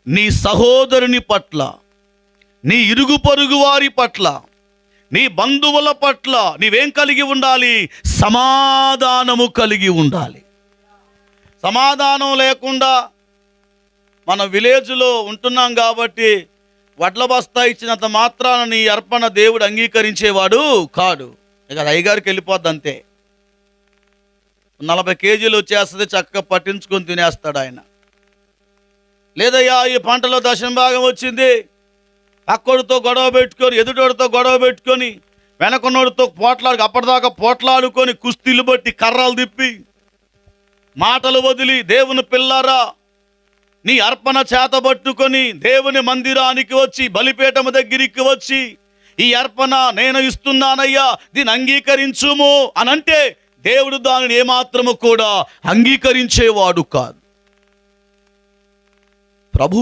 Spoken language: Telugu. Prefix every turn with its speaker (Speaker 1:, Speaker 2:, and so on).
Speaker 1: నీ సహోదరుని పట్ల, నీ ఇరుగు పొరుగు వారి పట్ల, నీ బంధువుల పట్ల నీవేం కలిగి ఉండాలి? సమాధానము కలిగి ఉండాలి. సమాధానం లేకుండా మన విలేజ్లో ఉంటున్నాం కాబట్టి వడ్ల బస్తా ఇచ్చినంత మాత్రాన నీ అర్పణ దేవుడు అంగీకరించేవాడు కాడు. ఇక అయ్యగారికి వెళ్ళిపోద్ది అంతే. 40 కేజీలు వచ్చేస్తుంది, చక్కగా పట్టించుకొని తినేస్తాడు ఆయన. లేదయ్యా ఈ పంటలో దశమ భాగం వచ్చింది, పక్కోడితో గొడవ పెట్టుకొని, ఎదుటోడితో గొడవ పెట్టుకొని, వెనకున్నోడితో అప్పటిదాకా పోట్లాడుకొని, కుస్తీలు బట్టి కర్రలు తిప్పి మాటలు వదిలి, దేవుని పిల్లారా నీ అర్పణ చేతబట్టుకొని దేవుని మందిరానికి వచ్చి, బలిపీఠము దగ్గరికి వచ్చి, ఈ అర్పణ నేను ఇస్తున్నానయ్యా, దీన్ని అంగీకరించుము అనంటే దేవుడు దానిని ఏమాత్రము కూడా అంగీకరించేవాడు కాదు. ప్రభువే